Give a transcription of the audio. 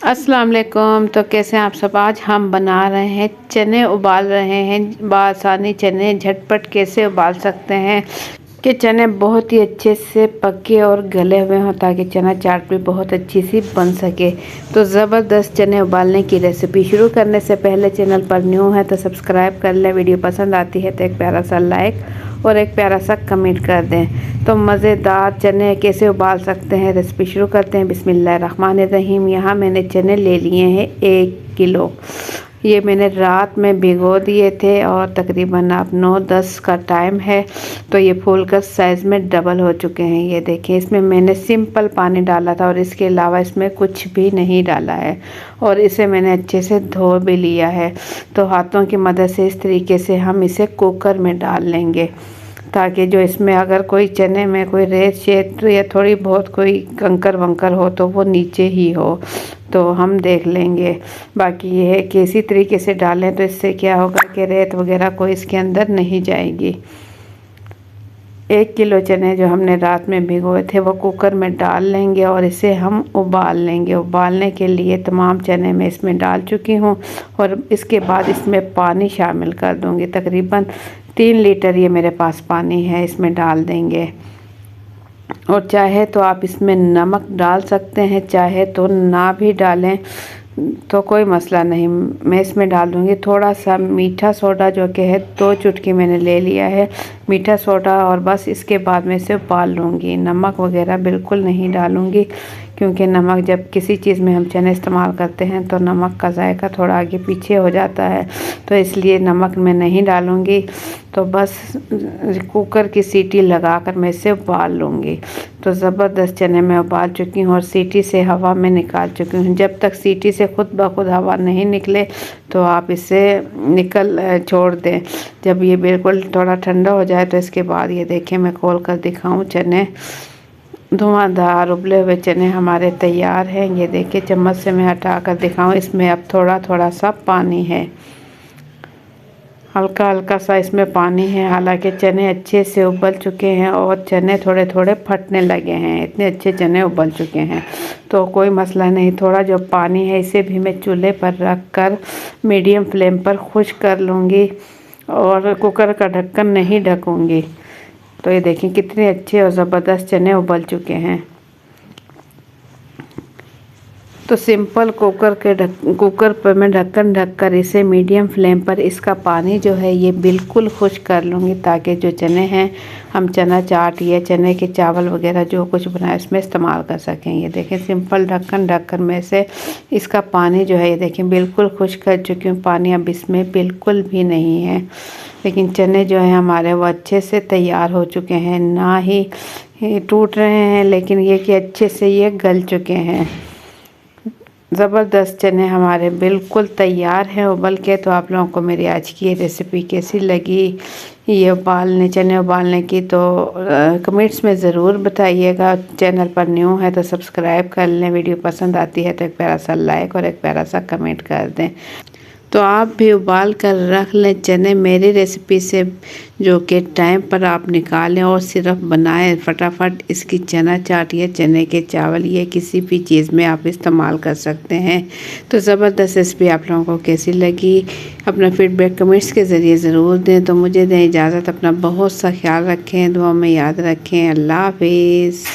अस्सलाम वालेकुम। तो कैसे हैं आप सब। आज हम बना रहे हैं चने, उबाल रहे हैं बासानी चने। झटपट कैसे उबाल सकते हैं कि चने बहुत ही अच्छे से पके और गले हुए हों, ताकि चना चाट भी बहुत अच्छी सी बन सके। तो ज़बरदस्त चने उबालने की रेसिपी शुरू करने से पहले चैनल पर न्यू है तो सब्सक्राइब कर लें। वीडियो पसंद आती है तो एक प्यारा सा लाइक और एक प्यारा सा कमेंट कर दें। तो मज़ेदार चने कैसे उबाल सकते हैं रेसिपी शुरू करते हैं। बिस्मिल्लाहिर्रहमानिर्रहीम। यहाँ मैंने चने ले लिए हैं 1 किलो। ये मैंने रात में भिगो दिए थे और तकरीबन अब 9-10 का टाइम है तो ये फूल कर साइज़ में डबल हो चुके हैं। ये देखिए, इसमें मैंने सिंपल पानी डाला था और इसके अलावा इसमें कुछ भी नहीं डाला है। और इसे मैंने अच्छे से धो भी लिया है। तो हाथों की मदद से इस तरीके से हम इसे कुकर में डाल लेंगे, ताकि जो इसमें अगर कोई चने में कोई रेत शेत या थोड़ी बहुत कोई कंकर वंकर हो तो वो नीचे ही हो, तो हम देख लेंगे। बाकी ये है कि इसी तरीके से डालें तो इससे क्या होगा कि रेत वगैरह कोई इसके अंदर नहीं जाएगी। 1 किलो चने जो हमने रात में भिगोए थे वो कुकर में डाल लेंगे और इसे हम उबाल लेंगे। उबालने के लिए तमाम चने मैं इसमें डाल चुकी हूँ और इसके बाद इसमें पानी शामिल कर दूँगी। तकरीबन 3 लीटर ये मेरे पास पानी है, इसमें डाल देंगे। और चाहे तो आप इसमें नमक डाल सकते हैं, चाहे तो ना भी डालें तो कोई मसला नहीं। मैं इसमें डाल दूँगी थोड़ा सा मीठा सोडा, जो कि है 2 चुटकी मैंने ले लिया है मीठा सोडा। और बस इसके बाद मैं इसे उबाल लूँगी। नमक वगैरह बिल्कुल नहीं डालूँगी, क्योंकि नमक जब किसी चीज़ में हम चने इस्तेमाल करते हैं तो नमक का जायका थोड़ा आगे पीछे हो जाता है, तो इसलिए नमक मैं नहीं डालूँगी। तो बस कुकर की सीटी लगाकर मैं इसे उबाल लूँगी। तो ज़बरदस्त चने मैं उबाल चुकी हूँ और सीटी से हवा में निकाल चुकी हूँ। जब तक सीटी से खुद ब खुद हवा नहीं निकले तो आप इसे छोड़ दें। जब ये बिल्कुल थोड़ा ठंडा हो जाए तो इसके बाद ये देखिए, मैं खोल कर दिखाऊँ, चने धुआंधार उबले हुए चने हमारे तैयार हैं। ये देखिए, चम्मच से मैं हटा कर दिखाऊँ, इसमें अब थोड़ा थोड़ा सा पानी है, हल्का हल्का सा इसमें पानी है। हालांकि चने अच्छे से उबल चुके हैं और चने थोड़े थोड़े फटने लगे हैं, इतने अच्छे चने उबल चुके हैं तो कोई मसला नहीं। थोड़ा जो पानी है इसे भी मैं चूल्हे पर रख कर मीडियम फ्लेम पर खुश्क कर लूँगी और कुकर का ढक्कन नहीं ढकूँगी। तो ये देखें कितने अच्छे और ज़बरदस्त चने उबल चुके हैं। तो सिंपल कुकर पर मैं ढक्कन ढककर इसे मीडियम फ्लेम पर इसका पानी जो है ये बिल्कुल खुश्क कर लूँगी, ताकि जो चने हैं हम चना चाट या चने के चावल वगैरह जो कुछ बनाए इसमें इस्तेमाल कर सकें। ये देखें, सिंपल ढक्कन ढककर मैं से इसका पानी जो है ये देखें बिल्कुल खुश्क कर चुकी हूँ। पानी अब इसमें बिल्कुल भी नहीं है, लेकिन चने जो हैं हमारे वो अच्छे से तैयार हो चुके हैं, ना ही टूट रहे हैं, लेकिन ये कि अच्छे से ये गल चुके हैं। ज़बरदस्त चने हमारे बिल्कुल तैयार हैं उबल के। तो आप लोगों को मेरी आज की ये रेसिपी कैसी लगी, ये चने उबालने की, तो कमेंट्स में ज़रूर बताइएगा। चैनल पर न्यू है तो सब्सक्राइब कर लें। वीडियो पसंद आती है तो एक प्यारा सा लाइक और एक प्यारा सा कमेंट कर दें। तो आप भी उबाल कर रख लें चने मेरी रेसिपी से, जो कि टाइम पर आप निकालें और सिर्फ बनाएं फटाफट। इसकी चना चाट या चने के चावल ये किसी भी चीज़ में आप इस्तेमाल कर सकते हैं। तो ज़बरदस्त रेसिपी आप लोगों को कैसी लगी, अपना फीडबैक कमेंट्स के ज़रिए ज़रूर दें। तो मुझे दें इजाज़त, अपना बहुत सा ख्याल रखें, दुआ में याद रखें। अल्लाह हाफिज़।